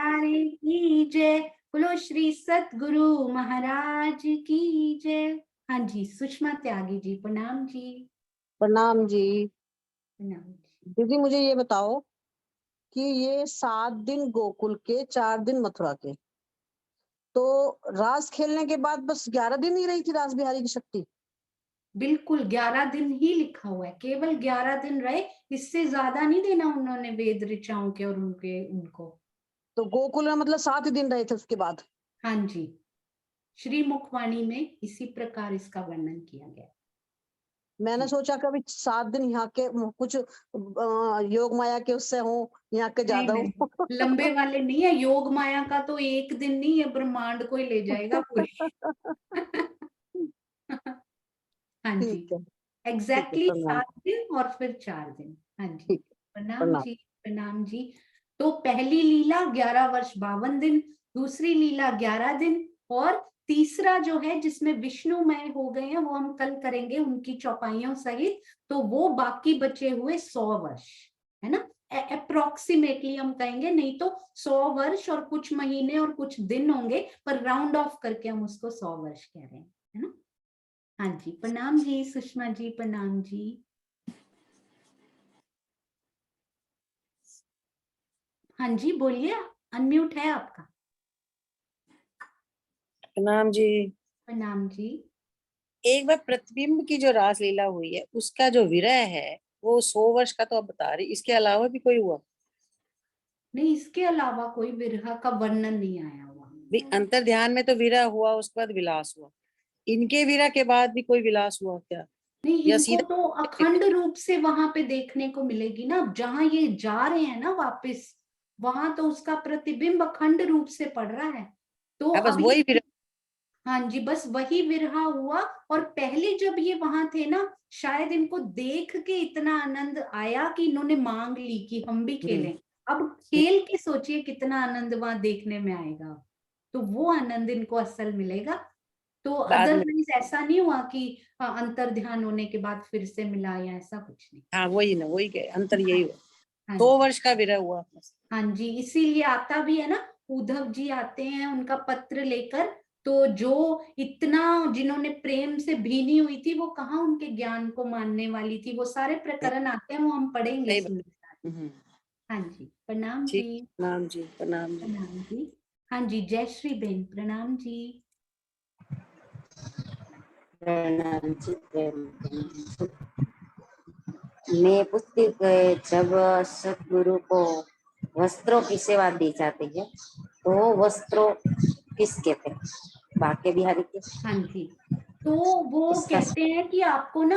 प्यारे की जय। बोलो श्री सतगुरु महाराज की जय। हाँ जी, सुषमा त्यागी जी, प्रणाम जी। प्रणाम जी। प्रणाम जी। दीदी मुझे ये बताओ कि ये 7 दिन गोकुल के 4 दिन मथुरा के, तो रास खेलने के बाद बस 11 दिन ही रही थी रास बिहारी की शक्ति। बिल्कुल 11 दिन ही लिखा हुआ है, केवल 11 दिन रहे, इससे ज्यादा नहीं देना उन्होंने वेद ऋचाओं के और उनके उनको। तो गोकुल में मतलब 7 दिन रहे थे उसके बाद। हाँ जी, श्री मुखवाणी में इसी प्रकार इसका वर्णन किया गया। मैंने जी सोचा कभी 7 दिन यहाँ के कुछ योग माया के उससे हो, यहाँ के नहीं ज्यादा नहीं, हो। लंबे वाले नहीं है, योग माया का तो एक दिन नहीं है, ब्रह्मांड को ही ले जाएगा पूरी। हाँ जी, ठीक है, ठीक है, एग्जैक्टली प्रणाम। 7 दिन और फिर 4 दिन। हाँ जी, ठीक है, प्रणाम प्रणाम। जी, प्रणाम जी। तो पहली लीला 11 वर्ष 52 दिन, दूसरी लीला 11 दिन, और तीसरा जो है जिसमें विष्णुमय हो गए हैं वो हम कल करेंगे उनकी चौपाइयों सहित। तो वो बाकी बचे हुए 100 वर्ष है ना, अप्रोक्सीमेटली हम कहेंगे, नहीं तो 100 वर्ष और कुछ महीने और कुछ दिन होंगे, पर राउंड ऑफ करके हम उसको 100 वर्ष कह रहे हैं, है ना। हाँ जी, प्रणाम जी सुषमा जी, प्रणाम जी। हाँ जी बोलिए, अनम्यूट है आपका। प्रणाम जी। प्रणाम जी। एक बार प्रतिबिंब की जो रासलीला हुई है उसका जो विरह है वो 100 वर्ष का तो आप बता रही, इसके अलावा भी कोई हुआ? नहीं, इसके अलावा कोई विरह का वर्णन नहीं आया हुआ। भी अंतर ध्यान में तो विरह हुआ, उसके बाद विलास हुआ। इनके विरह के बाद भी कोई विलास हुआ क्या, नहीं, या इनको सीधा? तो अखंड रूप से वहां पे देखने को मिलेगी ना, जहां ये जा रहे हैं ना वापस, वहां तो उसका प्रतिबिंब अखंड रूप से पड़ रहा है। तो हाँ, बस अब वही ये, विरह। हाँ जी, बस वही विरहा हुआ। और पहले जब ये वहां थे ना, शायद इनको देख के इतना आनंद आया कि इन्होंने मांग ली कि हम भी हम्म, खेलें। अब खेल के सोचिए कितना आनंद वहां देखने में आएगा, तो वो आनंद इनको असल मिलेगा। तो बाद में। अदरवाइज ऐसा नहीं हुआ कि अंतर ध्यान होने के बाद फिर से मिला या ऐसा कुछ नहीं। हाँ वही ना, वही के अंतर हाँ, यही हुआ। हाँ 100 वर्ष का विरह हुआ बस। हाँ जी, इसीलिए आता भी है ना, उद्धव जी आते हैं उनका पत्र लेकर। तो जो इतना, जिन्होंने प्रेम से भीनी हुई थी, वो कहाँ उनके ज्ञान को मानने वाली थी, वो सारे प्रकरण आते हैं, वो हम पढ़ेंगे सही बात। सुंदर। हम्म, हाँ जी, प्रणाम ठीक। जी। प्रणाम जी, प्रणाम जी। प्रणाम जी। हाँ जी, जय श्री बेन, प्रणाम जी। प्रणाम जी, प्रणाम। मैं पूछती जब सतगुरु को वस्त्रों की सेवा दी जाती है तो वस्त्रों किसके थे? बाके बिहारी के? हाँ जी, तो वो किसका? कहते हैं कि आपको ना,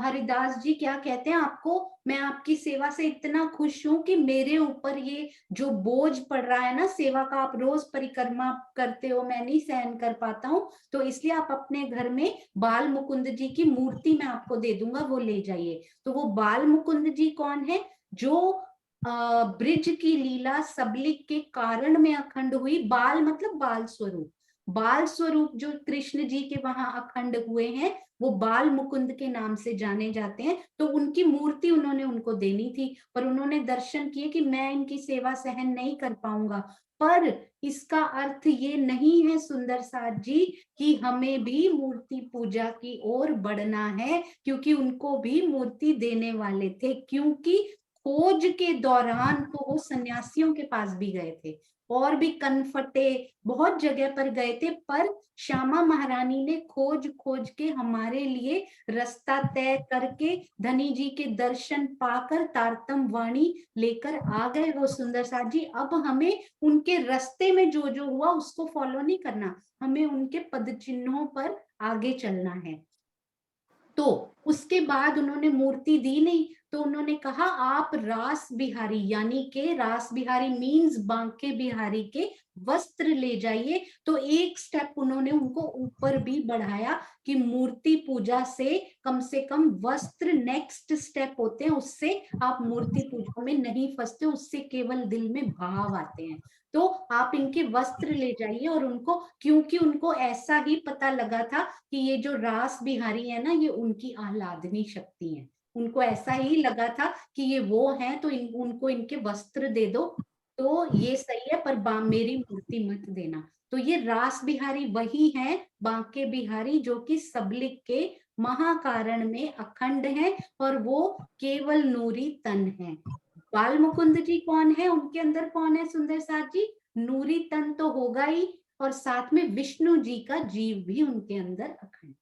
हरिदास जी क्या कहते हैं आपको, मैं आपकी सेवा से इतना खुश हूं कि मेरे ऊपर ये जो बोझ पड़ रहा है ना सेवा का, आप रोज परिक्रमा करते हो, मैं नहीं सहन कर पाता हूँ, तो इसलिए आप अपने घर में बाल मुकुंद जी की मूर्ति मैं आपको दे दूंगा, वो ले जाइए। तो वो बाल मुकुंद जी कौन है? जो ब्रिज की लीला सबलिक के कारण में अखंड हुई, बाल मतलब बाल स्वरूप, बाल स्वरूप जो कृष्ण जी के वहां अखंड हुए हैं, वो बाल मुकुंद के नाम से जाने जाते हैं। तो उनकी मूर्ति उन्होंने उनको देनी थी, पर उन्होंने दर्शन किए कि मैं इनकी सेवा सहन नहीं कर पाऊंगा। पर इसका अर्थ ये नहीं है सुंदर साथ जी कि हमें भी मूर्ति पूजा की ओर बढ़ना है, क्योंकि उनको भी मूर्ति देने वाले थे, क्योंकि खोज के दौरान तो वो सन्यासियों के पास भी गए थे, और भी कनफटे बहुत जगह पर गए थे, पर श्यामा महारानी ने खोज खोज के हमारे लिए रास्ता तय करके धनी जी के दर्शन पाकर तारतम वाणी लेकर आ गए वो सुंदर साथ जी। अब हमें उनके रास्ते में जो जो हुआ उसको फॉलो नहीं करना, हमें उनके पद चिन्हों पर आगे चलना है। तो उसके बाद उन्होंने मूर्ति दी नहीं, तो उन्होंने कहा आप रास बिहारी, यानी के रास बिहारी मीन्स बांके बिहारी के वस्त्र ले जाइए। तो एक स्टेप उन्होंने उनको ऊपर भी बढ़ाया कि मूर्ति पूजा से कम वस्त्र नेक्स्ट स्टेप होते हैं, उससे आप मूर्ति पूजा में नहीं फंसते, उससे केवल दिल में भाव आते हैं। तो आप इनके वस्त्र ले जाइए, और उनको, क्योंकि उनको ऐसा ही पता लगा था कि ये जो रास बिहारी है ना, ये उनकी आह्लादनी शक्ति है, उनको ऐसा ही लगा था कि ये वो हैं, तो उनको इनके वस्त्र दे दो। तो ये सही है, पर मेरी मूर्ति मत देना। तो ये रास बिहारी वही है, बांके बिहारी, जो कि सबलिक के महाकारण में अखंड है और वो केवल नूरी तन है। बाल मुकुंद जी कौन है, उनके अंदर कौन है सुंदर साथ जी? नूरी तन तो होगा ही, और साथ में विष्णु जी का जीव भी उनके अंदर अखंड।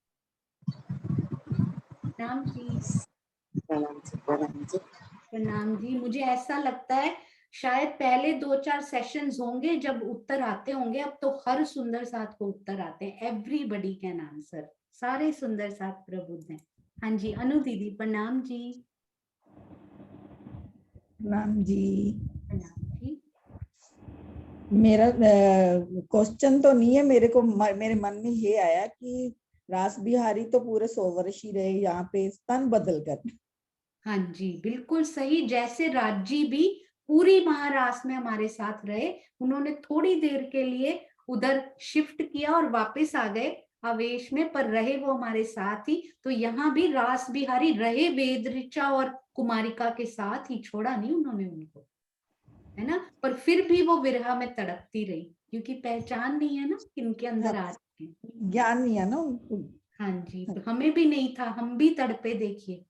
प्रणाम जी। प्रणाम जी, प्रणाम जी। प्रणाम जी। मुझे ऐसा लगता है शायद पहले 2-4 सेशंस होंगे जब उत्तर आते होंगे, अब तो हर सुंदर साथ को उत्तर आते हैं। एवरीबडी कैन आंसर, सारे सुंदर साथ प्रबुद्ध हैं। हाँ जी, अनु दीदी प्रणाम जी। प्रणाम जी। प्रणाम जी। मेरा क्वेश्चन तो नहीं है, मेरे मन में ये आया कि रास बिहारी तो पूरे 100 वर्ष ही रहे यहाँ पे तन बदल कर। हाँ जी, बिल्कुल सही। जैसे राजी भी पूरी महारास में हमारे साथ रहे, उन्होंने थोड़ी देर के लिए उधर शिफ्ट किया और वापस आ गए आवेश में, पर रहे वो हमारे साथ ही। तो यहाँ भी रास बिहारी रहे वेद ऋचा और कुमारिका के साथ ही, छोड़ा नहीं उन्होंने उनको, है ना। पर फिर भी वो विरह में तड़पती रही, क्योंकि पहचान नहीं है ना किनके अंदर आ रहे हैं। ज्ञान नहीं है ना उनको। हाँ जी, तो हमें भी नहीं था, हम भी तड़पे, देखिए,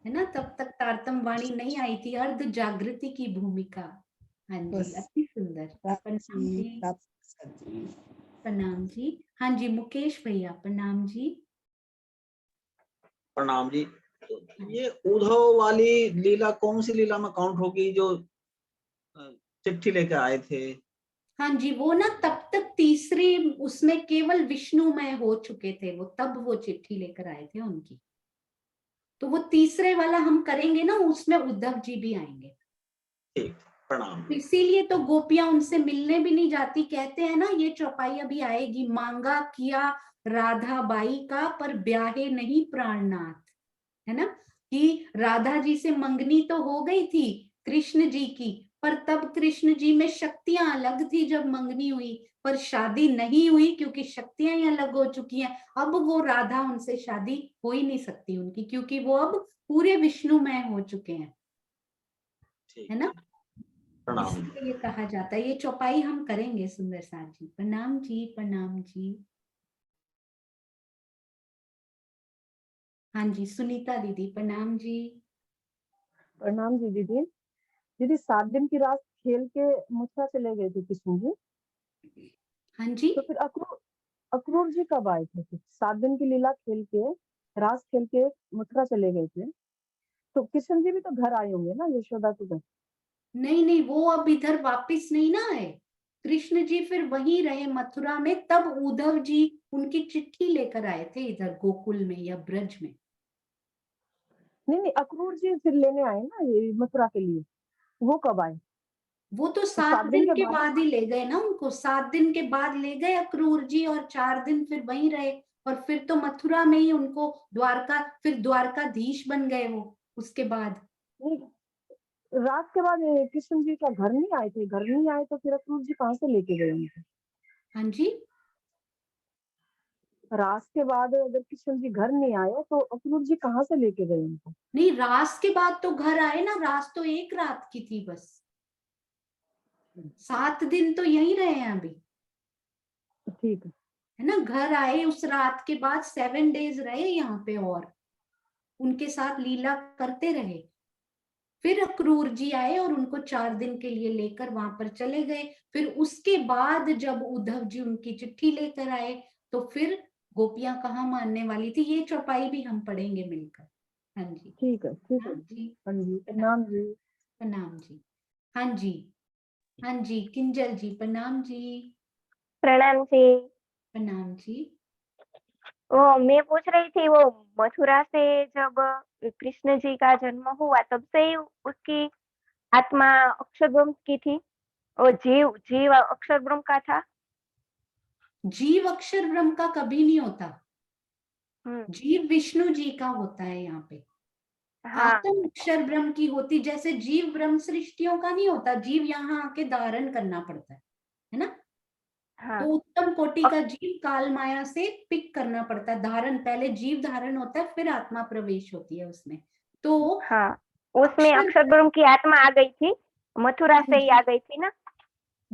है ना। तब तक तारतम वाणी नहीं आई थी, अर्ध जागृति की भूमिका। हाँ जी, बस अति सुंदर। प्रणाम जी। प्रणाम जी। हाँ जी, मुकेश भैया प्रणाम जी। प्रणाम जी। तो ये उद्धव वाली लीला कौन सी लीला में काउंट होगी, जो चिट्ठी लेकर आए थे? हाँ जी, वो ना तब तक तीसरी उसमें केवल विष्णुमय हो चुके थे वो, तब वो चिट्ठी लेकर आए थे उनकी। तो वो तीसरे वाला हम करेंगे ना, उसमें उद्धव जी भी आएंगे। ठीक, प्रणाम। इसीलिए तो गोपियां उनसे मिलने भी नहीं जाती, कहते हैं ना ये चौपाई अभी आएगी, मांगा किया राधा बाई का पर ब्याहे नहीं प्राणनाथ, है ना। कि राधा जी से मंगनी तो हो गई थी कृष्ण जी की, पर तब कृष्ण जी में शक्तियां अलग थी जब मंगनी हुई, पर शादी नहीं हुई क्योंकि शक्तियां ही अलग हो चुकी हैं। अब वो राधा, उनसे शादी हो ही नहीं सकती उनकी, क्योंकि वो अब पूरे विष्णुमय हो चुके हैं, है ना। प्रणाम। इसलिए ये कहा जाता है। ये चौपाई हम करेंगे सुंदर साथ जी। प्रणाम जी। प्रणाम जी। हाँ जी, सुनीता दीदी प्रणाम जी। प्रणाम जी दीदी। दीदी 7 दिन की रात खेल के मथुरा चले गए थे कृष्ण जी, हाँ जी। तो फिर अक्रूर जी कब आए थे? फिर 7 दिन की लीला खेल के, रास खेल के मथुरा चले गए थे, तो कृष्ण जी भी तो घर आए होंगे ना यशोदा के घर? नहीं नहीं, वो अब इधर वापिस नहीं ना आए। कृष्ण जी फिर वहीं रहे मथुरा में, तब उद्धव जी उनकी चिट्ठी लेकर आए थे इधर गोकुल में या ब्रज में। नहीं, अक्रूर जी फिर लेने आए ना ये मथुरा के लिए, वो कब आए? वो तो 7 7 दिन दिन के के बाद? बाद ही ले गए ना उनको, 7 दिन के बाद ले गए अक्रूर जी, और 4 दिन फिर वहीं रहे, और फिर तो मथुरा में ही उनको द्वारका, फिर द्वारकाधीश बन गए वो उसके बाद। नहीं, रात के बाद कृष्ण जी क्या घर नहीं आए थे? घर नहीं आए तो फिर अक्रूर जी कहाँ से लेके गए उनको? हाँ जी। रास के बाद अगर कृष्ण जी घर नहीं आए तो अक्रूर जी कहाँ से लेके गए उनको? नहीं, रास के बाद तो घर आए ना, रास तो एक रात की थी बस, 7 दिन तो यहीं रहे हैं अभी, ठीक है। है ना। घर आए उस रात के बाद 7 डेज रहे यहाँ पे, और उनके साथ लीला करते रहे। फिर अक्रूर जी आए और उनको 4 दिन के लिए लेकर वहां पर चले गए। फिर उसके बाद जब उद्धव जी उनकी चिट्ठी लेकर आए, तो फिर गोपियां कहाँ मानने वाली थी। ये चौपाई भी हम पढ़ेंगे मिलकर। हाँ जी। ठीक है, ठीक है हाँ जी। हाँ जी, प्रणाम जी। प्रणाम जी। हाँ जी। हाँ जी, किंजल जी प्रणाम जी। प्रणाम जी। प्रणाम जी। वो मैं पूछ रही थी, वो मथुरा से जब कृष्ण जी का जन्म हुआ तब से ही उसकी आत्मा अक्षर ब्रह्म की थी, वो जीव जीव अक्षर ब्रह्म का था। जीव अक्षर ब्रह्म का कभी नहीं होता, हम्म, जीव विष्णु जी का होता है यहाँ पे। हाँ आत्म अक्षर ब्रह्म की होती, जैसे जीव ब्रह्म सृष्टियों का नहीं होता, जीव यहाँ आके धारण करना पड़ता है ना। हाँ तो उत्तम कोटि का अक- जीव काल माया से पिक करना पड़ता है, धारण, पहले जीव धारण होता है, फिर आत्मा प्रवेश होती है उसमें। तो हाँ, उसमें अक्षर, अक्षर ब्रह्म की आत्मा आ गई थी, मथुरा हाँ से ही जी, आ गई थी ना।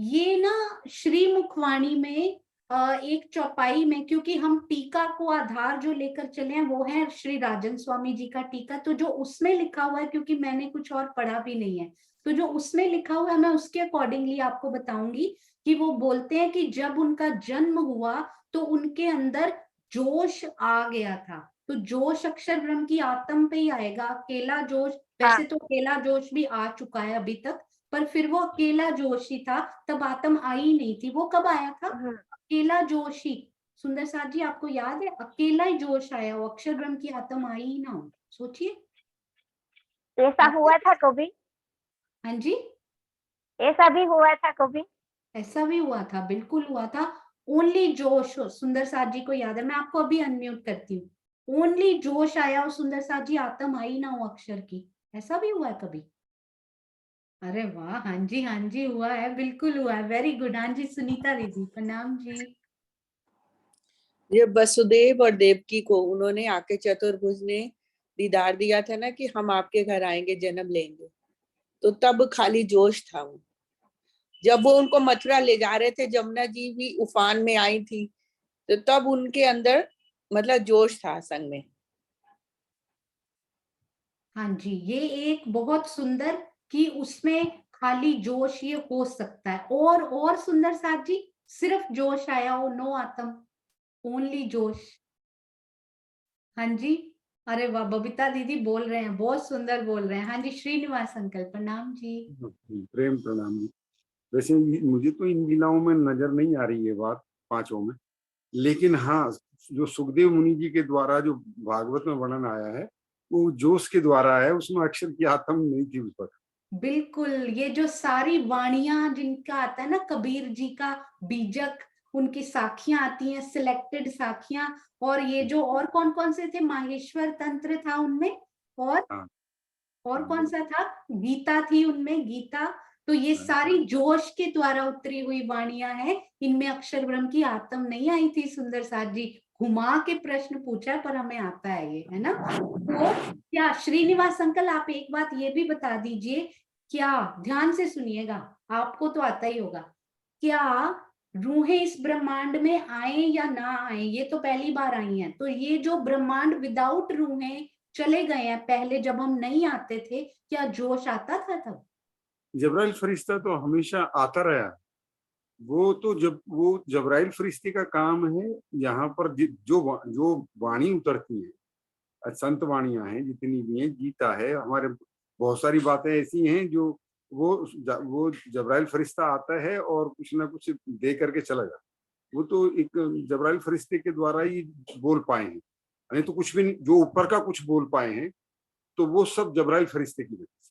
ये ना श्री मुखवाणी में एक चौपाई में, क्योंकि हम टीका को आधार जो लेकर चले हैं वो है श्री राजन स्वामी जी का टीका, तो जो उसमें लिखा हुआ है, क्योंकि मैंने कुछ और पढ़ा भी नहीं है, तो जो उसमें लिखा हुआ है मैं उसके अकॉर्डिंगली आपको बताऊंगी कि वो बोलते हैं कि जब उनका जन्म हुआ तो उनके अंदर जोश आ गया था। तो जोश अक्षर ब्रह्म की आत्म पे ही आएगा, अकेला जोश, वैसे तो अकेला जोश भी आ चुका है अभी तक, पर फिर वो अकेला जोश ही था, तब आत्म आई नहीं थी। वो कब आया था? अकेला जोश ही। सुंदर साथ जी आपको याद है, अकेला ही जोश आया हो, अक्षर ब्रह्म की आत्म आई ही ना हो। सोचिए, ऐसा हुआ था कभी? हाँ जी, ऐसा भी हुआ था कभी? ऐसा भी हुआ था, बिल्कुल हुआ था। ओनली जोश हो, सुंदर साथ जी को याद है, मैं आपको अभी अनम्यूट करती हूँ। ओनली जोश आया हो सुंदर साथ जी, आत्म आई ना हो अक्षर की, ऐसा भी हुआ है कभी? अरे वाह, हाँ जी हुआ है, बिल्कुल हुआ है, वेरी गुड। हाँ जी सुनीता दीदी, प्रणाम जी। ये वसुदेव और देवकी को उन्होंने आके चतुर्भुज ने दीदार दिया था ना कि हम आपके घर आएंगे, जन्म लेंगे, तो तब खाली जोश था वो। जब वो उनको मथुरा ले जा रहे थे, जमुना जी भी उफान में आई थी, तो तब उनके अंदर मतलब जोश था संग में। हाँ जी, ये एक बहुत सुंदर कि उसमें खाली जोश ये हो सकता है, और सुंदर साथ जी, सिर्फ जोश आया हो, नो आत्म, ओनली जोश। हाँ जी, अरे वाह, बबीता दीदी बोल रहे हैं, बहुत सुंदर बोल रहे हैं। हाँ जी, श्रीनिवास अंकल, प्रणाम जी। प्रेम प्रणाम जी। वैसे मुझे तो इन लीलाओं में नजर नहीं आ रही है बात पांचों में, लेकिन हाँ, जो सुखदेव मुनि जी के द्वारा जो भागवत में वर्णन आया है वो जोश के द्वारा है, उसमें अक्षर की आत्म नहीं थी उस पर। बिल्कुल, ये जो सारी वाणियां जिनका आता है ना, कबीर जी का बीजक, उनकी साखियां आती हैं, सिलेक्टेड साखियां, और ये जो और कौन कौन से थे, माहेश्वर तंत्र था उनमें, और हाँ, और कौन सा था, गीता थी उनमें, गीता। तो ये हाँ, सारी जोश के द्वारा उतरी हुई वाणियां हैं, इनमें अक्षर ब्रह्म की आत्म नहीं आई थी। सुंदर साथ जी घुमा के प्रश्न पूछा, पर हमें आता है ये, है ना। तो क्या श्रीनिवास अंकल, आप एक बात ये भी बता दीजिए, क्या, ध्यान से सुनिएगा, आपको तो आता ही होगा, क्या रूहें इस ब्रह्मांड में आए या ना आए, ये तो पहली बार आई हैं, तो ये जो ब्रह्मांड विदाउट रूहें चले गए हैं, पहले जब हम नहीं आते थे, क्या जोश आता था तब? जबराइल फरिश्ता तो हमेशा आता रहा है। वो तो जब वो जबराइल फरिश्ते का काम है, यहाँ पर जो वाणी उतरती है, संत वाणियां हैं जितनी भी हैं, गीता है, हमारे बहुत सारी बातें ऐसी हैं जो वो जबराइल फरिश्ता आता है और कुछ ना कुछ दे करके चला जाता है। वो तो एक जबराइल फरिश्ते के द्वारा ही बोल पाए हैं, नहीं तो कुछ भी नहीं। जो ऊपर का कुछ बोल पाए हैं तो वो सब जबराइल फरिश्ते की वजह से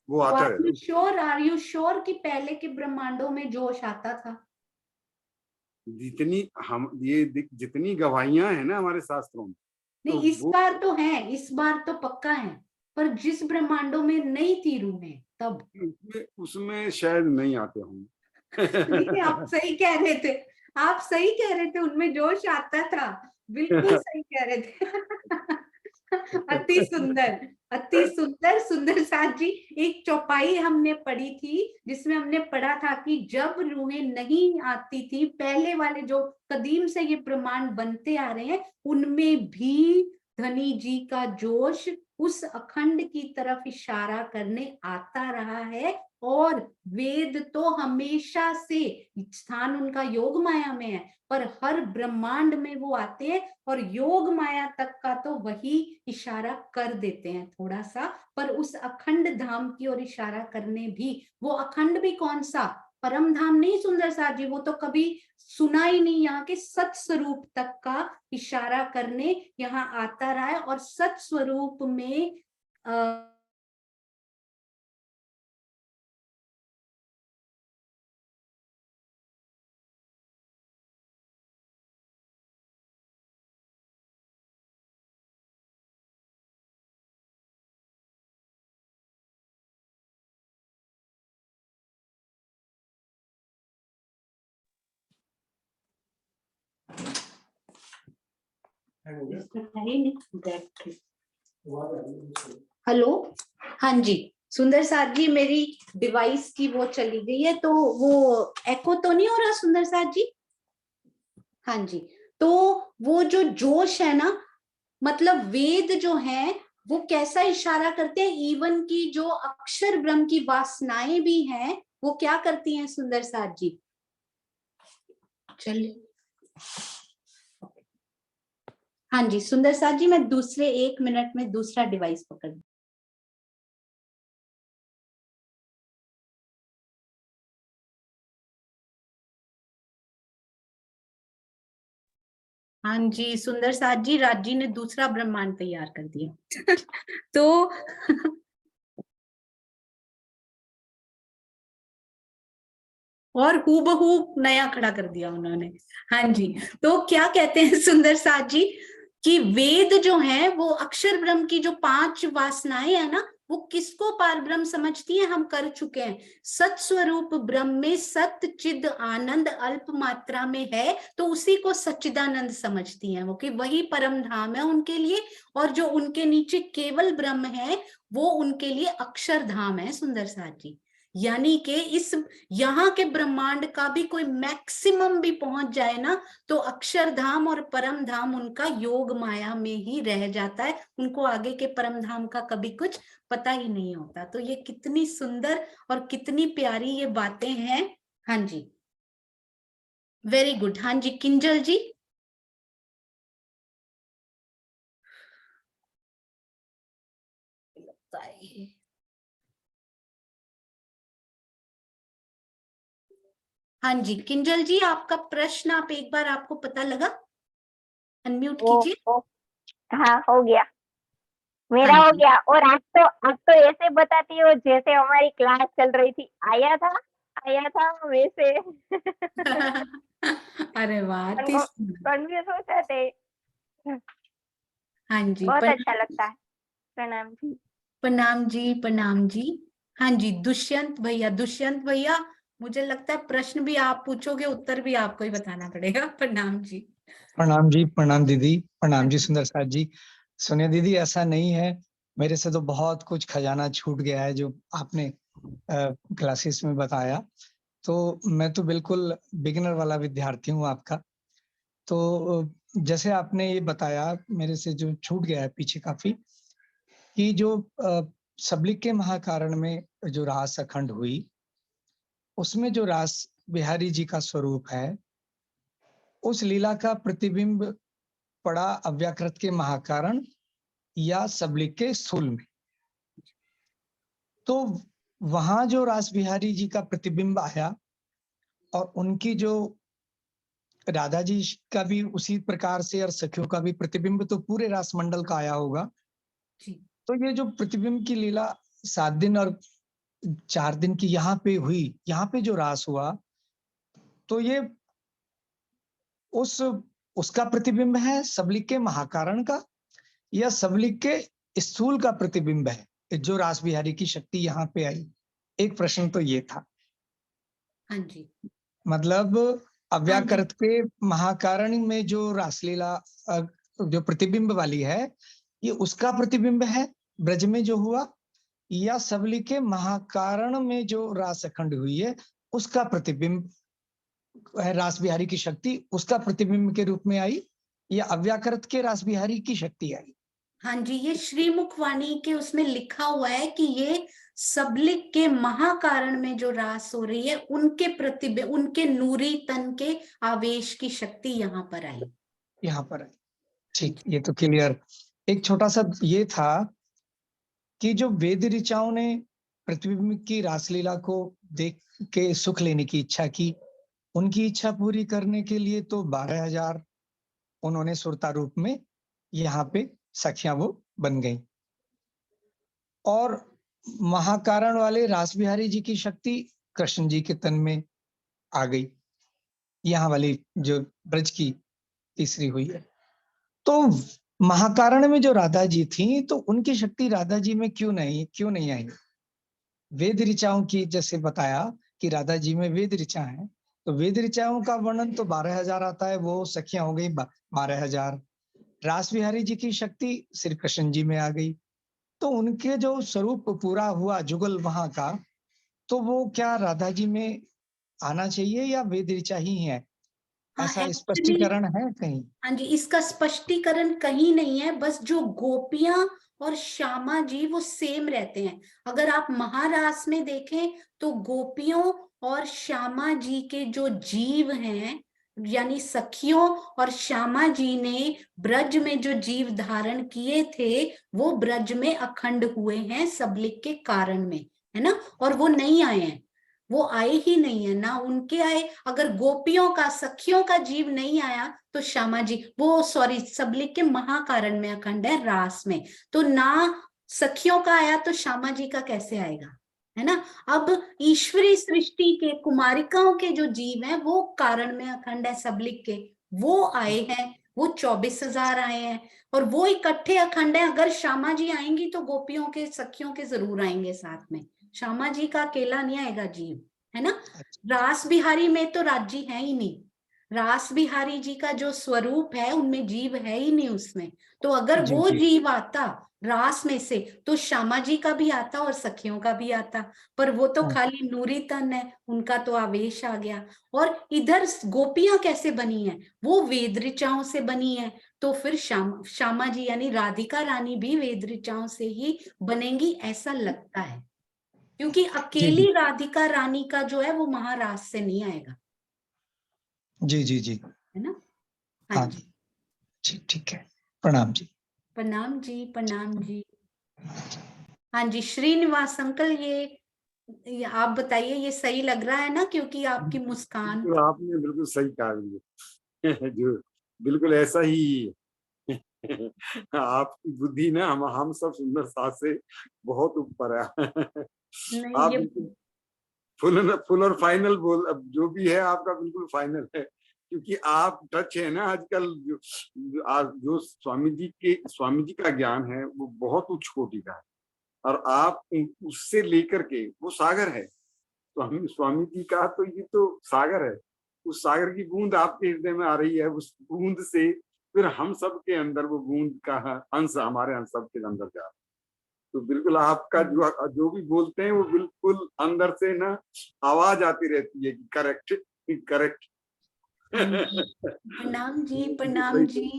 वो आता है। आर यू श्योर कि पहले के ब्रह्मांडों में जोश आता था? जितनी हम ये जितनी गवाहियां हैं ना हमारे शास्त्रों में, तो नहीं, इस वो बार तो है, इस बार तो पक्का है, पर जिस ब्रह्मांडों में नहीं थी रूहें तब। उसमें शायद नहीं आते होंगे। नहीं, आप सही कह रहे थे, आप सही कह रहे थे, उनमें जोश आता था, बिल्कुल सही कह रहे थे। अति सुंदर, अति सुंदर। सुंदर साथ जी, एक चौपाई हमने पढ़ी थी जिसमें हमने पढ़ा था कि जब रूहें नहीं आती थी, पहले वाले जो कदीम से ये ब्रह्मांड बनते आ रहे हैं, उनमें भी धनी जी का जोश उस अखंड की तरफ इशारा करने आता रहा है। और वेद तो हमेशा से, स्थान उनका योग माया में है, पर हर ब्रह्मांड में वो आते हैं और योग माया तक का तो वही इशारा कर देते हैं थोड़ा सा, पर उस अखंड धाम की ओर इशारा करने भी, वो अखंड भी कौन सा, परम धाम नहीं सुंदर साथ जी, वो तो कभी सुना ही नहीं, यहाँ के सत स्वरूप तक का इशारा करने यहाँ आता रहा है। और सत स्वरूप में हेलो, हाँ जी, सुंदर साथ जी, मेरी डिवाइस की वो चली गई है, तो वो एको तो नहीं हो रहा सुंदर साथ जी? हाँ जी, तो वो जो जोश है ना, मतलब वेद जो है वो कैसा इशारा करते हैं, इवन की जो अक्षर ब्रह्म की वासनाएं भी हैं वो क्या करती हैं सुंदर साथ जी? चलिए, हाँ जी सुंदर साथ जी, मैं दूसरे 1 मिनट में दूसरा डिवाइस पकड़। हाँ जी सुंदर साथ जी, राजी ने दूसरा ब्रह्मांड तैयार कर दिया। तो और हूबहू नया खड़ा कर दिया उन्होंने। हाँ जी, तो क्या कहते हैं सुंदर साथ जी कि वेद जो है वो अक्षर ब्रह्म की जो 5 वासनाएं है ना, वो किसको पार ब्रह्म समझती हैं, हम कर चुके हैं। सत स्वरूप ब्रह्म में सत चिद आनंद अल्प मात्रा में है, तो उसी को सच्चिदानंद समझती हैं वो, कि वही परम धाम है उनके लिए, और जो उनके नीचे केवल ब्रह्म है वो उनके लिए अक्षर धाम है सुंदर साथ जी। यानी कि इस यहाँ के ब्रह्मांड का भी कोई मैक्सिमम भी पहुंच जाए ना, तो अक्षरधाम और परम धाम उनका योग माया में ही रह जाता है, उनको आगे के परम धाम का कभी कुछ पता ही नहीं होता। तो ये कितनी सुंदर और कितनी प्यारी ये बातें हैं। हाँ जी, वेरी गुड। हाँ जी किंजल जी। हाँ जी किंजल जी, आपका प्रश्न आप एक बार, आपको पता लगा? अनम्यूट कीजिए। हाँ हो गया, मेरा हाँ हो जी। गया। और आप तो ऐसे बताती हो जैसे हमारी क्लास चल रही थी, आया था वैसे। अरे वाह, कन्फ्यूज हो जाते। हाँ जी, बहुत अच्छा लगता है। प्रणाम जी। प्रणाम जी, प्रणाम जी। हाँ जी दुष्यंत भैया, मुझे लगता है प्रश्न भी आप पूछोगे, उत्तर भी आपको ही बताना पड़ेगा। प्रणाम जी। प्रणाम जी, प्रणाम दीदी, प्रणाम जी हाँ सुंदर साथ जी। सुनिए दीदी, ऐसा नहीं है, मेरे से तो बहुत कुछ खजाना छूट गया है जो आपने क्लासेस में बताया। तो मैं तो बिल्कुल बिगिनर वाला विद्यार्थी हूँ आपका। तो जैसे आपने ये बताया, मेरे से जो छूट गया है पीछे काफी, कि जो सबलिक के महाकारण में जो रास अखंड हुई, उसमें जो रास बिहारी जी का स्वरूप है, उस लीला का प्रतिबिंब पड़ा अव्याकृत के महाकारण या सबलिक के स्थूल में। तो वहां जो रास बिहारी जी का प्रतिबिंब आया, और उनकी जो राधा जी का भी उसी प्रकार से, और सखियों का भी प्रतिबिंब तो पूरे रास मंडल का आया होगा। जी। तो ये जो प्रतिबिंब की लीला 7 दिन और 4 दिन की यहाँ पे हुई, यहाँ पे जो रास हुआ, तो ये उसका प्रतिबिंब है सबलिक के महाकारण का, या सबलिक के स्थूल का प्रतिबिंब है जो रास बिहारी की शक्ति यहाँ पे आई? एक प्रश्न तो ये था। हाँ जी। मतलब हाँ जी। अव्याकृत के महाकारण में जो रासलीला जो प्रतिबिंब वाली है, ये उसका प्रतिबिंब है ब्रज में जो हुआ, या सबली के महाकारण में जो रास अखंड हुई है उसका प्रतिबिंब है, रास बिहारी की शक्ति उसका प्रतिबिंब के रूप में आई, या अव्याकृत के रास बिहारी की शक्ति आई? हाँ जी, ये श्रीमुख वाणी के उसमें लिखा हुआ है कि ये सबलिक के महाकारण में जो रास हो रही है, उनके प्रतिबिंब, उनके नूरी तन के आवेश की शक्ति यहाँ पर आई। यहाँ पर आई, ठीक, ये तो क्लियर। एक छोटा सा ये था कि जो वेद ऋचाओं ने प्रतिबिंब की रासलीला को देख के सुख लेने की इच्छा की, उनकी इच्छा पूरी करने के लिए तो 12,000 उन्होंने सुरता रूप में यहाँ पे सखियां वो बन गई, और महाकारण वाले रास बिहारी जी की शक्ति कृष्ण जी के तन में आ गई, यहाँ वाली जो ब्रज की तीसरी हुई है। तो महाकारण में जो राधा जी थी, तो उनकी शक्ति राधा जी में क्यों नहीं आई? वेद ऋचाओं की जैसे बताया कि राधा जी में वेद ऋचा है, तो वेद ऋचाओं का वर्णन तो 12,000 आता है, वो सखियां हो गई 12,000। रास बिहारी जी की शक्ति श्री कृष्ण जी में आ गई, तो उनके जो स्वरूप पूरा हुआ जुगल वहां का, तो वो क्या राधा जी में आना चाहिए या वेद ऋचा ही है? हाँ, ऐसा एक्चुअली स्पष्टीकरण है कहीं? हाँ जी, इसका स्पष्टीकरण कहीं नहीं है, बस जो गोपियां और श्यामा जी वो सेम रहते हैं। अगर आप महारास में देखें तो गोपियों और श्यामा जी के जो जीव हैं, यानी सखियों और श्यामा जी ने ब्रज में जो जीव धारण किए थे वो ब्रज में अखंड हुए हैं सबलिक के कारण में, है ना। और वो नहीं आए हैं, वो आए ही नहीं है ना, उनके आए। अगर गोपियों का सखियों का जीव नहीं आया तो श्यामा जी, वो सॉरी सबलिक के महाकारण में अखंड है, रास में तो ना सखियों का आया तो श्यामा जी का कैसे आएगा, है ना। अब ईश्वरी सृष्टि के कुमारिकाओं के जो जीव हैं वो कारण में अखंड है सबलिक के, वो आए हैं, वो 24,000 आए हैं और वो इकट्ठे अखंड है। अगर श्यामा जी आएंगी तो गोपियों के सखियों के जरूर आएंगे साथ में, श्यामा जी का अकेला नहीं आएगा जीव, है ना। रास बिहारी में तो राज्य है ही नहीं, रास बिहारी जी का जो स्वरूप है उनमें जीव है ही नहीं उसमें। तो अगर जी, वो जी। जीव आता रास में से तो श्यामा जी का भी आता और सखियों का भी आता, पर वो तो हाँ। खाली नूरी तन है, उनका तो आवेश आ गया। और इधर गोपियां कैसे बनी है, वो वेद ऋचाओं से बनी है, तो फिर श्यामा जी यानी राधिका रानी भी वेद ऋचाओं से ही बनेंगी ऐसा लगता है, क्योंकि जी, अकेली जी। राधिका रानी का जो है वो महारास से नहीं आएगा, जी, जी, जी। है ना। हाँ हाँ जी, जी। ठीक, ठीक है। प्रणाम जी। प्रणाम जी, प्रणाम जी। हाँ जी, श्रीनिवास अंकल, ये आप बताइए, ये सही लग रहा है ना, क्योंकि आपकी मुस्कान। बिल्कुल आपने बिल्कुल सही कहा जो बिल्कुल ऐसा ही आपकी बुद्धि ना हम सब सुंदर साथ से बहुत ऊपर है। नहीं आप ये बिल्कुल फुल और फाइनल बोल, अब जो भी है आपका बिल्कुल फाइनल है, क्योंकि आप टच है ना आजकल जो स्वामी जी का ज्ञान है वो बहुत उच्च कोटि का है, और आप उससे लेकर के वो सागर है। तो हम स्वामी जी का तो ये तो सागर है, उस सागर की बूंद आपके हृदय में आ रही है, उस बूंद से फिर हम सब के अंदर वो बूंद का अंश हमारे हम सब के अंदर जा रहा है। तो बिल्कुल आपका जो भी बोलते हैं वो बिल्कुल अंदर से ना आवाज आती रहती है कि करेक्ट करेक्ट। प्रणाम जी, प्रणाम जी,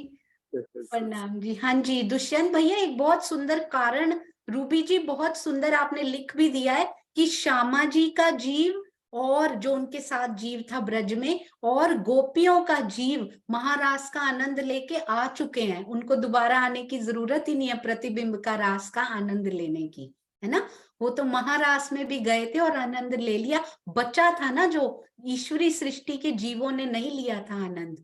प्रणाम जी। हाँ जी, दुष्यंत भैया एक बहुत सुंदर कारण, रूबी जी बहुत सुंदर आपने लिख भी दिया है कि श्यामा जी का जीव और जो उनके साथ जीव था ब्रज में और गोपियों का जीव महारास का आनंद लेके आ चुके हैं, उनको दोबारा आने की जरूरत ही नहीं है प्रतिबिंब का रास का आनंद लेने की, है ना। वो तो महारास में भी गए थे और आनंद ले लिया, बचा था ना जो ईश्वरी सृष्टि के जीवों ने नहीं लिया था आनंद,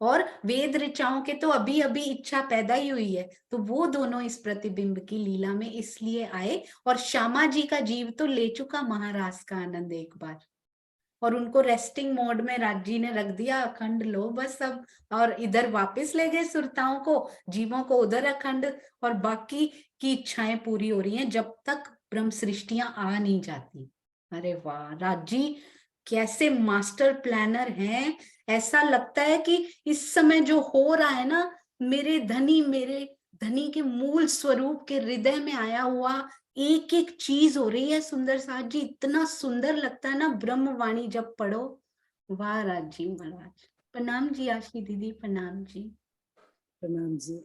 और वेद ऋचाओं के तो अभी अभी इच्छा पैदा ही हुई है, तो वो दोनों इस प्रतिबिंब की लीला में इसलिए आए। और श्यामा जी का जीव तो ले चुका महारास का आनंद एक बार, और उनको रेस्टिंग मोड में राज्य ने रख दिया, अखंड लो बस अब, और इधर वापस ले गए सुरताओं को, जीवों को उधर अखंड, और बाकी की इच्छाएं पूरी हो रही हैं जब तक ब्रह्म सृष्टियां आ नहीं जाती। अरे वाह राज्य, कैसे मास्टर प्लानर हैं। ऐसा लगता है कि इस समय जो हो रहा है ना, मेरे धनी के मूल स्वरूप के हृदय में आया हुआ एक एक चीज हो रही है। सुंदर साथ जी, इतना सुंदर लगता है ना ब्रह्मवाणी जब पढ़ो। वाह राज जी महाराज, प्रणाम जी आशी दीदी, प्रणाम जी। प्रणाम जी।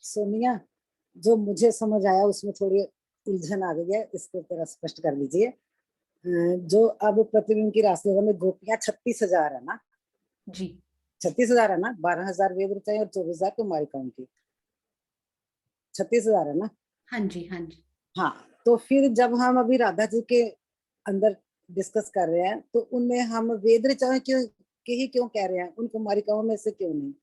सोनिया, जो मुझे समझ आया उसमें थोड़ी उलझन आ गई है, इसको थोड़ा स्पष्ट कर लीजिए। जो अब प्रतिबिंब की रासलीला में गोपियां 36,000 है ना जी, 36,000 है ना, 12,000 वेद ऋचाएं और 24,000 कुमारिकाओं की, 36,000 है ना। हाँ जी, हाँ जी। हाँ, तो फिर जब हम अभी राधा जी के अंदर डिस्कस कर रहे हैं तो उनमें हम वेद ऋचाएं क्यों के ही क्यों कह रहे हैं, उन कुमारिकाओं में से क्यों नहीं?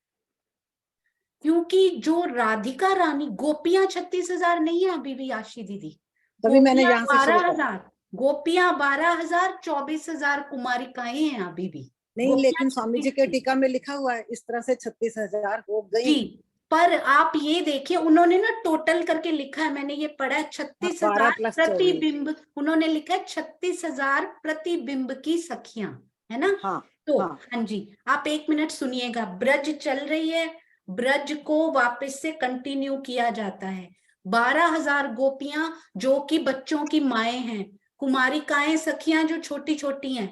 क्योंकि जो राधिका रानी, गोपियां 36,000 नहीं है अभी भी आशी दीदी, तभी मैंने गोपियां यहाँ से शुरू करा। 12,000, गोपियां 12,000, 24,000 कुमारिकाएं हैं अभी भी। नहीं, गोपियां लेकिन स्वामी जी के टीका में लिखा हुआ है इस तरह से 36,000 हो गई। जी, पर आप ये देखिए उन्होंने ना टोटल करके लिखा है, मैंने ये पढ़ा है, 12 36,000 + 24। प्रतिबिंब, उन्होंने लिखा है 36,000 प्रतिबिंब की सखियां, है ना। हाँ, तो हाँ। हाँ जी, आप एक मिनट सुनिएगा, ब्रज चल रही है, ब्रज को वापस से कंटिन्यू किया जाता है, 12,000 गोपियां जो कि बच्चों की माएं हैं, कुमारिकाएं सखियां जो छोटी छोटी हैं,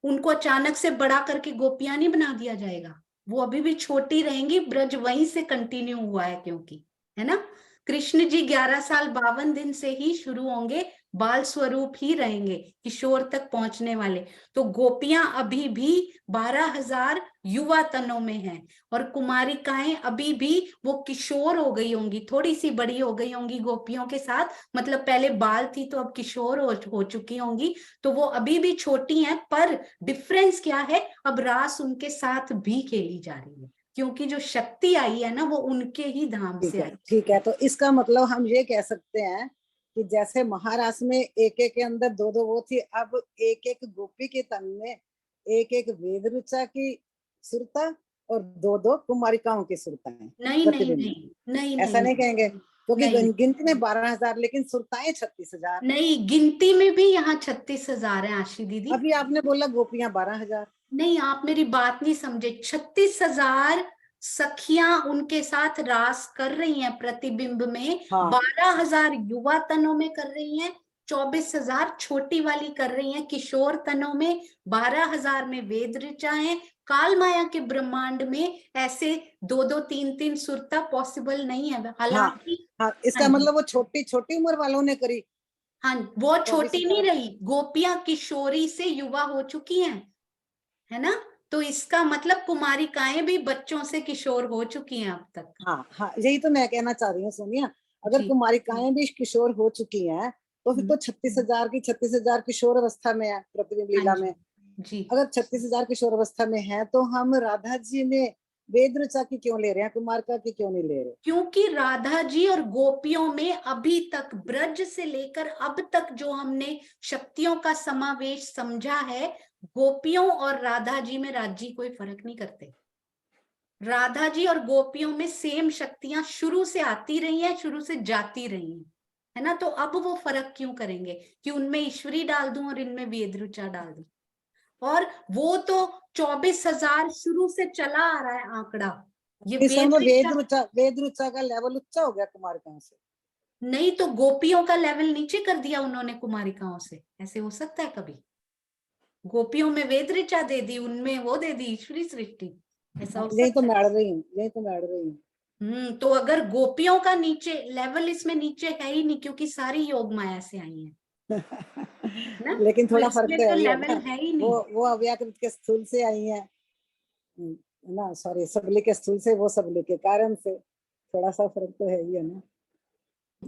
उनको अचानक से बड़ा करके गोपियां नहीं बना दिया जाएगा, वो अभी भी छोटी रहेंगी। ब्रज वहीं से कंटिन्यू हुआ है, क्योंकि है ना, कृष्ण जी 11 साल 52 दिन से ही शुरू होंगे, बाल स्वरूप ही रहेंगे, किशोर तक पहुंचने वाले। तो गोपियां अभी भी 12,000 युवा तनों में हैं, और कुमारिकाएं अभी भी वो किशोर हो गई होंगी, थोड़ी सी बड़ी हो गई होंगी गोपियों के साथ, मतलब पहले बाल थी तो अब किशोर हो चुकी होंगी, तो वो अभी भी छोटी हैं। पर डिफरेंस क्या है, अब रास उनके साथ भी खेली जा रही है, क्योंकि जो शक्ति आई है ना वो उनके ही धाम से आई। ठीक है, तो इसका मतलब हम ये कह सकते हैं कि जैसे महारास में एक एक के अंदर दो दो वो थी, अब एक एक गोपी के तन में एक एक वेद ऋचा की सुरता और दो दो कुमारिकाओं की सुरता है। नहीं नहीं नहीं नहीं, ऐसा नहीं कहेंगे, क्योंकि नहीं, गिनती में 12,000 लेकिन सुरताएं 36,000। नहीं, गिनती में भी यहाँ 36,000 है आशी दीदी। अभी आपने बोला गोपियां 12,000। नहीं, आप मेरी बात नहीं समझे। 36,000 सखियां उनके साथ रास कर रही हैं प्रतिबिंब में। हाँ। 12,000 युवा तनों में कर रही हैं, 24,000 छोटी वाली कर रही हैं किशोर तनों में, 12,000 में वेद ऋचा है। काल माया के ब्रह्मांड में ऐसे 2-2 3-3 सुरता पॉसिबल नहीं है, हालांकि हाँ, इसका मतलब वो छोटी छोटी उम्र वालों ने करी। हाँ, वो छोटी नहीं रही, गोपियां किशोरी से युवा हो चुकी हैं, है ना, तो इसका मतलब कुमारिकाएं भी बच्चों से किशोर हो चुकी हैं अब तक। हाँ, यही तो मैं कहना चाह रही हूँ सोनिया, अगर कुमारिकाएं भी किशोर हो चुकी हैं तो फिर तो 36,000 की 36,000 किशोर अवस्था में है प्रतिबिंब लीला में जी। अगर 36,000 किशोर अवस्था में है तो हम राधा जी में वेद ऋचा की क्यों ले रहे हैं, कुमारिका की क्यों नहीं ले रहे? क्योंकि राधा जी और गोपियों में अभी तक ब्रज से लेकर अब तक जो हमने शक्तियों का समावेश समझा है, गोपियों और राधा जी में राज्य कोई फर्क नहीं करते। राधा जी और गोपियों में सेम शक्तियां शुरू से आती रही हैं, शुरू से जाती रही हैं, है ना, तो अब वो फर्क क्यों करेंगे कि उनमें ईश्वरी डाल दूं और इनमें वेद ऋचा डाल दूं। और वो तो 24,000 शुरू से चला आ रहा है आंकड़ा, ये वेद ऋचा का लेवल उच्चा हो गया कुमारिकाओं से। नहीं, तो गोपियों का लेवल नीचे कर दिया उन्होंने कुमारिकाओं से, ऐसे हो सकता है कभी? गोपियों में वेद ऋचा दे दी, उनमें वो दे दी ईश्वरी सृष्टि, ऐसा हो यही तो सकता मैं अड़ रही हूँ। तो अगर गोपियों का नीचे लेवल इसमें नीचे है ही नहीं, क्योंकि सारी योग माया से आई है ना? लेकिन थोड़ा तो फर्क इसमें तो लेवल है ही नहीं। वो अव्याकृत के स्थूल से आई है ना, सॉरी सबली के स्थूल से, वो सबली के कारण से थोड़ा सा फर्क तो है ही है ना।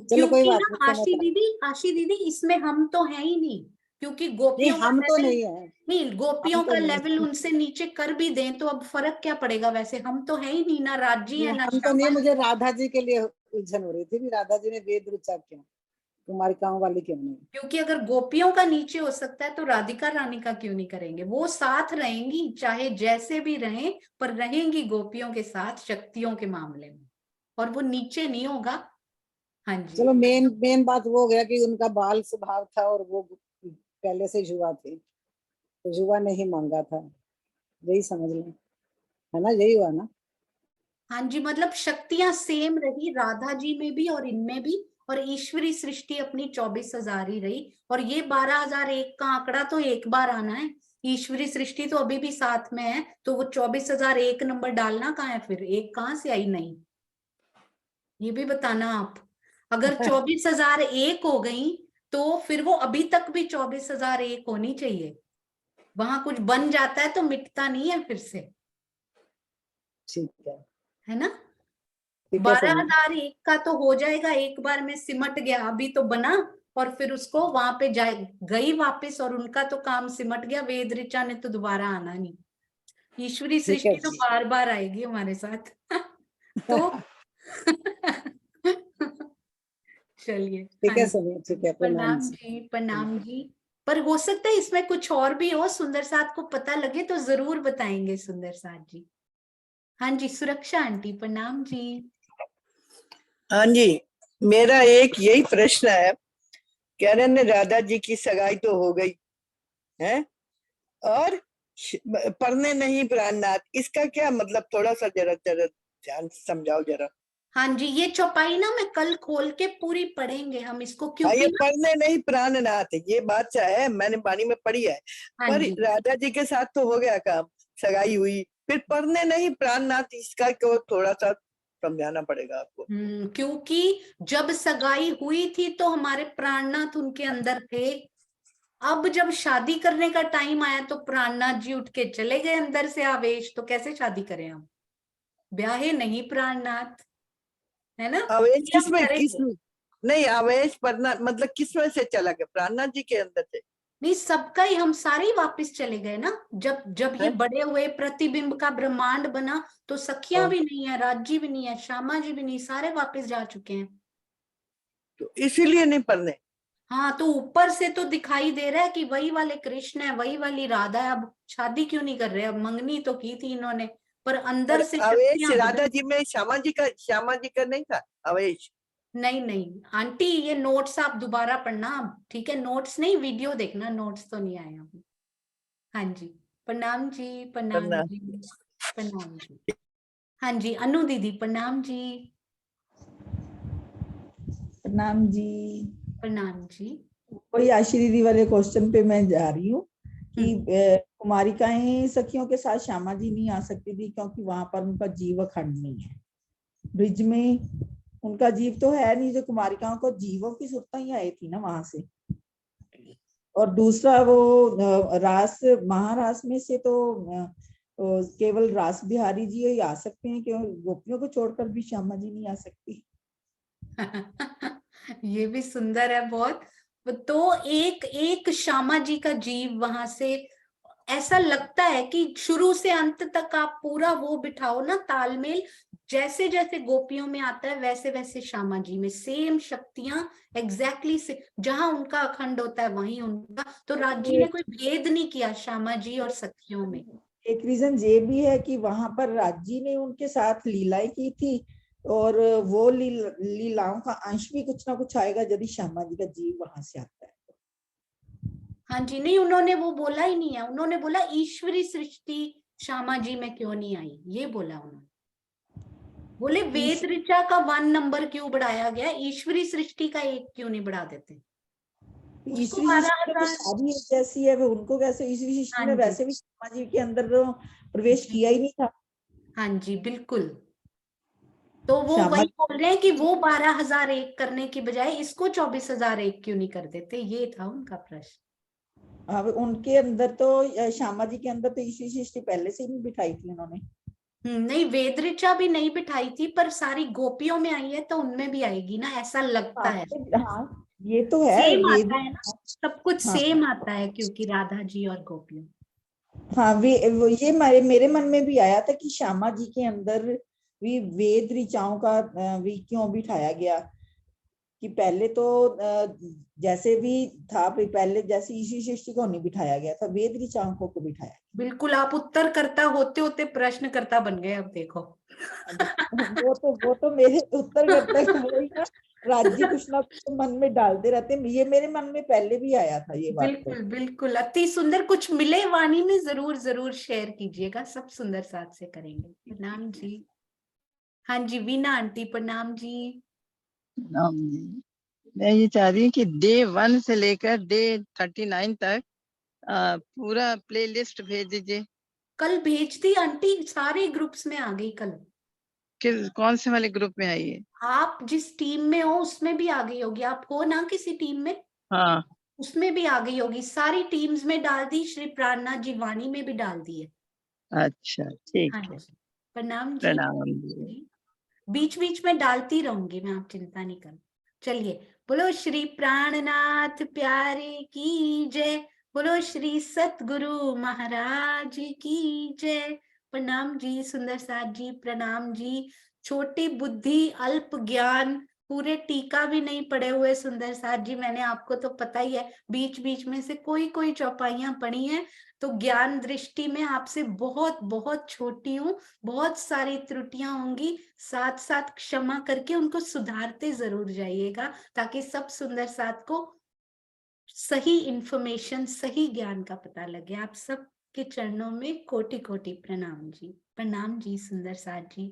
चलो कोई बात नहीं। आशी दीदी इसमें हम तो है ही नहीं, क्योंकि गोपियों हम तो नहीं है। नहीं, गोपियों का लेवल उनसे नीचे कर भी दें तो अब फर्क क्या पड़ेगा, वैसे हम तो है ही नहीं, ना राज्य है ना हम तो नहीं। मुझे राधा जी के लिए उलझन हो रही थी कि राधा जी ने वेद ऋचा क्यों, कुमारिकाओं वाली क्यों नहीं? क्योंकि अगर गोपियों का नीचे हो सकता है तो राधिका रानी का क्यों नहीं करेंगे? वो साथ रहेंगी, चाहे जैसे भी रहें, पर रहेंगी गोपियों के साथ शक्तियों के मामले में, और वो नीचे नहीं होगा। हाँ जी, चलो मेन बात वो हो गया कि उनका बाल स्वभाव था और वो पहले से युवा थे, तो युवा नहीं मांगा था, यही समझ लें, है ना, यही हुआ ना? हाँ जी, मतलब शक्तियां सेम रही राधा जी में भी और इनमें भी, और ईश्वरी सृष्टि अपनी 24,000 ही रही, और ये 12,001 का आंकड़ा तो एक बार आना है, ईश्वरी सृष्टि तो अभी भी साथ में है, तो वो 24,001 नंबर डालना कहाँ है, फिर एक कहाँ से आई नहीं, ये भी बताना आप। अगर 24,001 हो गई तो फिर वो अभी तक भी 24,001 होनी चाहिए, वहां कुछ बन जाता है तो मिटता नहीं है फिर से, ठीक है ना। 12,001 का तो हो जाएगा, एक बार में सिमट गया, अभी तो बना, और फिर उसको वहां पे गई वापस, और उनका तो काम सिमट गया, वेद ऋचा ने तो दोबारा आना नहीं, ईश्वरी सृष्टि तो बार बार आएगी हमारे साथ तो चलिए, ठीक है सुनिए, ठीक है, प्रणाम जी, प्रणाम जी। पर हो सकता है इसमें कुछ और भी हो, सुंदर साथ को पता लगे तो जरूर बताएंगे सुंदर साथ जी। हाँ जी, सुरक्षा आंटी, प्रणाम जी। हाँ जी, मेरा एक यही प्रश्न है, कह रहे ने राधा जी की सगाई तो हो गई है और पढ़ने नहीं प्राणनाथ, इसका क्या मतलब, थोड़ा सा जरा ध्यान समझाओ जरा। हाँ जी, ये चौपाई ना मैं कल खोल के पूरी पढ़ेंगे हम इसको, हाँ, क्योंकि ये ना, पढ़ने नहीं प्राणनाथ, ये बात है, मैंने वाणी में पढ़ी है। हाँ पर जी, राधा जी के साथ तो हो गया काम, सगाई हुई, फिर पढ़ने नहीं प्राणनाथ, इसका को थोड़ा सा समझाना पड़ेगा आपको। क्योंकि जब सगाई हुई थी तो हमारे प्राणनाथ उनके अंदर थे। अब जब शादी करने का टाइम आया तो प्राणनाथ जी उठ के चले गए अंदर से आवेश, तो कैसे शादी करें हम? ब्याहे नहीं प्राणनाथ, है ना? आवेश ये हम किसमें, करेंगे। नहीं आवेश पढ़ना मतलब किसमें से चला गया, प्राणनाथ जी के अंदर से? नहीं, सबका ही, हम सारे ही वापस चले गए ना। जब जब ये है? बड़े हुए, प्रतिबिंब का ब्रह्मांड बना, तो सखियां हाँ, भी नहीं है, राज्य भी नहीं है, श्यामा जी भी नहीं, सारे वापस जा चुके हैं। तो इसीलिए नहीं पढ़ने। हाँ, तो ऊपर से तो दिखाई दे रहा है कि वही वाले कृष्ण है, वही वाली राधा है। अब शादी क्यों नहीं कर रहे? अब मंगनी तो की थी इन्होंने, पर अंदर पर से आवेश शक्तियां राधा बदल। जी में श्यामा जी का नहीं था आवेश? नहीं नहीं आंटी, ये नोट्स आप दोबारा पढ़ना, ठीक है? नोट्स नहीं, वीडियो देखना, नोट्स तो नहीं आए अभी। हाँ जी, प्रणाम जी, प्रणाम पढ़ना। जी, प्रणाम जी। हाँ जी, अनु दीदी प्रणाम जी। प्रणाम जी। प्रणाम जी। वही आशी दीदी वाले क्वेश्चन पे मैं जा रही हूँ कि कुमारिकाएं सखियों के साथ श्यामा जी नहीं आ सकती थी क्योंकि वहां पर उनका जीव अखंड नहीं है। ब्रिज में उनका जीव तो है नहीं, जो कुमारिकाओं को जीवों की सुरता ही आई थी ना वहां से। और दूसरा वो रास महारास में से तो केवल रास बिहारी जी ही आ सकते हैं, क्यों गोपियों को छोड़कर भी श्यामा जी नहीं आ सकती। ये भी सुंदर है बहुत। तो एक एक श्यामा जी का जीव वहां से, ऐसा लगता है कि शुरू से अंत तक आप पूरा वो बिठाओ ना तालमेल, जैसे जैसे गोपियों में आता है वैसे वैसे श्यामा जी में सेम शक्तियां एग्जैक्टली से, जहां उनका अखंड होता है वहीं उनका। तो राज्य ने कोई भेद नहीं किया श्यामा जी और सखियों में। एक रीजन ये भी है कि वहां पर राज्य ने उनके साथ लीलाएं की थी, और वो लीलाओं का अंश भी कुछ ना कुछ आएगा यदि श्यामा जी का जीव वहां से आता है। हाँ जी, नहीं उन्होंने वो बोला ही नहीं है, उन्होंने बोला ईश्वरी सृष्टि श्यामा जी में क्यों नहीं आई, ये बोला उन्होंने। बोले वेद ऋचा का 1 नंबर क्यों बढ़ाया गया, ईश्वरी सृष्टि का 1 क्यों नहीं बढ़ा देते? उसको ईश्वरी सृष्टि में तो 12,000। सारी एक जैसी है, वो उनको कैसे ईश्वरी सृष्टि हाँ में जी, वैसे भी श्यामा जी के अंदर तो प्रवेश किया ही नहीं था। हाँ जी, बिल्कुल। तो वो श्यामा वही बोल रहे हैं कि वो 12,001 करने की बजाय इसको 24,001 क्यों नहीं कर देते, ये था उनका प्रश्न। अब उनके अंदर तो श्यामा जी के अंदर तो ईश्वरी सृष्टि पहले से ही बिठाई थी उन्होंने। नहीं, वेद ऋचा भी नहीं बिठाई थी, पर सारी गोपियों में आई है तो उनमें भी आएगी ना, ऐसा लगता है। हाँ ये तो है, सेम वेद। आता है ना, सब कुछ हाँ सेम आता है क्योंकि राधा जी और गोपियों। हाँ, ये मेरे मन में भी आया था कि श्यामा जी के अंदर भी वेद ऋचाओं का भी क्यों बिठाया गया, कि पहले तो जैसे भी था, पहले जैसे ईश्वरी सृष्टि को नहीं बिठाया गया था, वेद ऋचाओं को बिठाया। बिल्कुल, आप उत्तरकर्ता होते होते प्रश्नकर्ता बन गए अब देखो। वो तो मेरे उत्तर करता है वही ना, राज्य कुछ ना कुछ मन में डालते रहते हैं। ये मेरे मन में पहले भी आया था ये बात तो। बिल्कुल बिल्कुल, अति सुंदर। कुछ मिले वाणी में जरूर जरूर शेयर कीजिएगा, सब सुंदर साथ से करेंगे। प्रणाम जी। हाँ जी, वीना आंटी प्रणाम जी। प्रणाम जी। मैं ये चाह रही हूँ कि डे 1 से लेकर डे 39 तक पूरा प्लेलिस्ट भेज दीजिए। कल भेज दी आंटी, सारे ग्रुप्स में आ गई कल। कौन से वाले ग्रुप में आई है? आप जिस टीम में हो उसमें भी आ गई होगी, आप हो ना किसी टीम में? हाँ, उसमें भी आ गई होगी, सारी टीम्स में डाल दी, श्री प्राणनाथ जी वाणी में भी डाल दी है। अच्छा ठीक हाँ है। जी, प्रणाम जी। प्रणाम जी। बीच बीच में डालती रहूंगी मैं, आप चिंता नहीं करो। चलिए, बोलो श्री प्राणनाथ प्यारे की जय, बोलो श्री सतगुरु महाराज की जय। प्रणाम जी सुंदर साथ जी, प्रणाम जी। छोटी बुद्धि अल्प ज्ञान, पूरे टीका भी नहीं पढ़े हुए सुंदर साथ जी, मैंने आपको तो पता ही है, बीच बीच में से कोई कोई चौपाइयां पढ़ी हैं, तो ज्ञान दृष्टि में आपसे बहुत बहुत छोटी हूँ, बहुत सारी त्रुटियां होंगी, साथ साथ क्षमा करके उनको सुधारते जरूर जाइएगा, ताकि सब सुंदर साथ को सही इंफॉर्मेशन, सही ज्ञान का पता लगे। आप सब के चरणों में कोटि कोटि प्रणाम जी। प्रणाम जी सुंदर साथ जी।